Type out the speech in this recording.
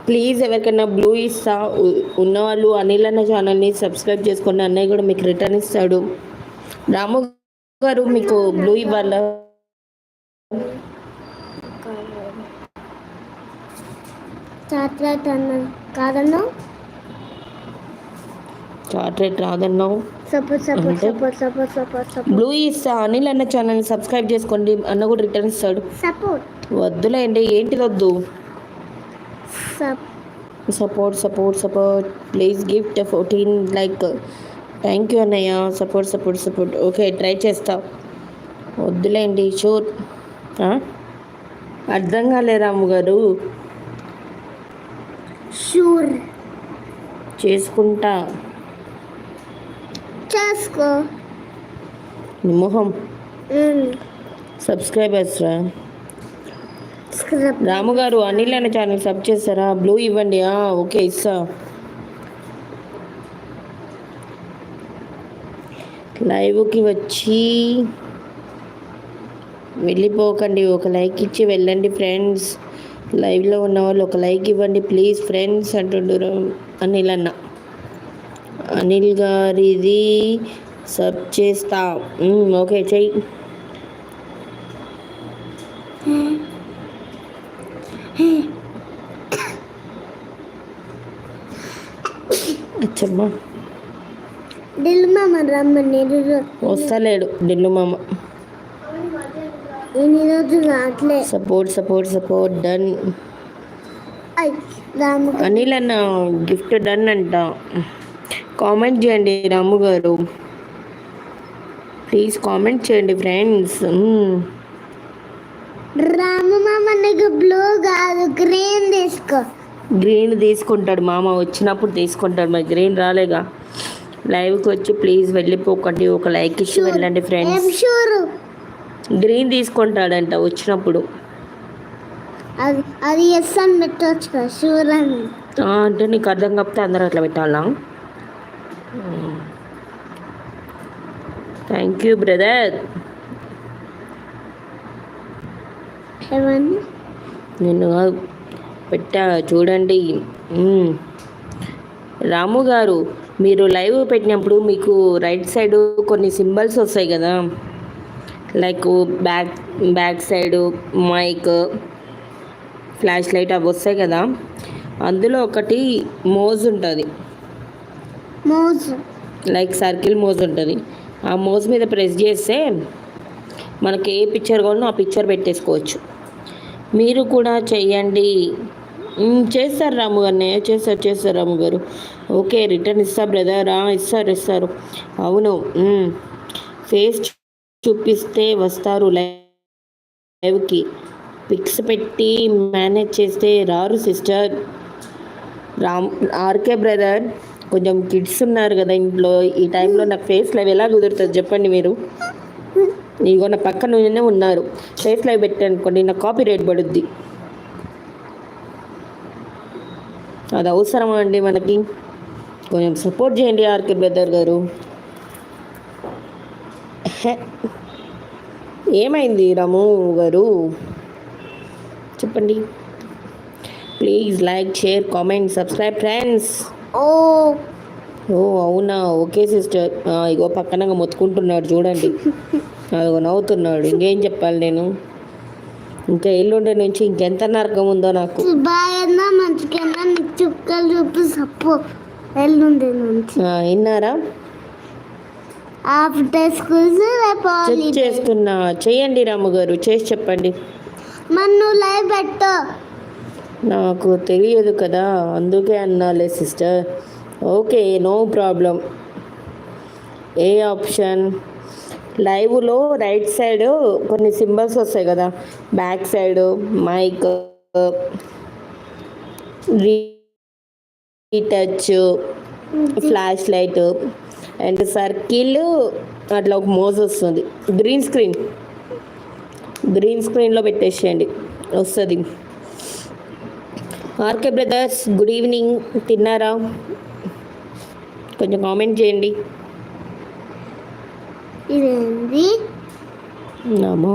Please ఎవరికైనా blue ఇస్తా ఉన్నవాళ్ళు అనిల్ అన్న ఛానల్ని సబ్స్క్రైబ్ చేసుకోండి. అన్నయ్య కూడా మీకు రిటర్న్ ఇస్తాడు. రాము గారు మీకు బ్లూ ఇవ్వాలా? చాక్లెట్ రాదన్నావు. బ్లూ ఇస్తా అనిల్ అన్న ఛానల్ని సబ్స్క్రైబ్ చేసుకోండి. అన్న కూడా రిటర్న్ ఇస్తాడు. వద్దులేండి. ఏంటిది వద్దు? Support please gift 14 like. Thank you అన్నయ్య. సపోర్ట్. ఓకే, ట్రై చేస్తా. వద్దులేండి. షూర్. అర్థం కాలే రాము గారు. షూర్ చేసుకుంటా. చేసుకో. మొహం సబ్స్క్రైబర్స్ రా. రాము గారు అనిల్ అనే ఛానల్ సబ్ చేస్తారా? బ్లూ ఇవ్వండి. ఓకే, ఇస్తా. లైవ్కి వచ్చి వెళ్ళిపోకండి, ఒక లైక్ ఇచ్చి వెళ్ళండి ఫ్రెండ్స్. లైవ్లో ఉన్న వాళ్ళు ఒక లైక్ ఇవ్వండి ప్లీజ్ ఫ్రెండ్స్ అంటుండ్రు అనిల్ అన్న. అనిల్ గారిది సబ్ చేస్తా. ఓకే, చెయ్యి. అచ్చమ్మా, ఢిల్లు మామ రమ్మని వస్తలేడు. ఢిల్లు మామ సపోర్ట్ డన్. అనిల్ అన్న గిఫ్ట్ డన్ అంట. కామెంట్ చేయండి రాము గారు, ప్లీజ్ కామెంట్ చేయండి ఫ్రెండ్స్. రాము మామ నీకు బ్లూ కాదు గ్రీన్ తీసుకో. గ్రీన్ తీసుకుంటాడు మామ, వచ్చినప్పుడు తీసుకుంటాడు. మరి గ్రీన్ రాలేగా. లైవ్కి వచ్చి ప్లీజ్ వెళ్ళిపోకండి, ఒక లైక్ ఇచ్చి వెళ్ళండి ఫ్రెండ్స్. గ్రీన్ తీసుకుంటాడంట వచ్చినప్పుడు. అది ఎస్ అని పెట్టవచ్చు కదా, షూర్ అని. అంటే నీకు అర్థం కాకపోతే అందరూ అట్లా పెట్టాలా? Thank you brother. నేను పెట్టా చూడండి. రాము గారు, మీరు లైవ్ పెట్టినప్పుడు మీకు రైట్ సైడ్ కొన్ని సింబల్స్ వస్తాయి కదా, like back side mic, flash light అవి వస్తాయి కదా. అందులో ఒకటి మోజ్ ఉంటుంది, లైక్ సర్కిల్ మోజ్ ఉంటుంది. ఆ మోజ్ మీద ప్రెస్ చేస్తే మనకి ఏ పిక్చర్ కావాలో ఆ పిక్చర్ పెట్టేసుకోవచ్చు. మీరు కూడా చెయ్యండి. చేస్తారు రాము అన్నయ్య, చేస్తారు రాము గారు. ఓకే, రిటర్న్ ఇస్తా బ్రదర్. ఇస్తారు. అవును, ఫేస్ చూపిస్తే వస్తారు లైవ్కి. పిక్స్ పెట్టి మేనేజ్ చేస్తే రారు సిస్టర్. ఆర్కే బ్రదర్, కొంచెం కిడ్స్ ఉన్నారు కదా ఇంట్లో. ఈ టైంలో నాకు ఫేస్ లైవ్ ఎలా కుదురుతుంది చెప్పండి మీరు? ఇగో నా పక్కనే ఉన్నారు. ఫేస్ లైవ్ పెట్టానుకోండి నాకు కాపీ రేట్ పడుద్ది. అది అవసరమా అండి మనకి? కొంచెం సపోర్ట్ చేయండి ఆర్కే బ్రదర్ గారు. ఏమైంది రాము గారు చెప్పండి? Please like, share, comment, subscribe friends. ఓ అవునా, ఓకే సిస్టర్. ఇగో పక్కన మొత్తుకుంటున్నాడు చూడండి, అదిగో నవ్వుతున్నాడు. ఇంకేం చెప్పాలి నేను? ఇంకా ఎల్లుండి నుంచి ఇంకెంత నరకం ఉందో నాకు. విన్నారా? చేస్తున్నా, చెయ్యండి రాము గారు, చేసి చెప్పండి. నాకు తెలియదు కదా, అందుకే అన్నాలే సిస్టర్. Okay, no problem. ఏ ఆప్షన్? లైవ్లో రైట్ సైడ్ కొన్ని సింబల్స్ వస్తాయి కదా, back side mic, retouch, flash light and circle, అట్లా ఒక మోజ్ వస్తుంది. గ్రీన్ స్క్రీన్లో పెట్టేసేయండి, వస్తుంది. RK brothers, good evening. తిన్నారా? కొంచెం కామెంట్ చేయండి. ఇదేంటి? నమో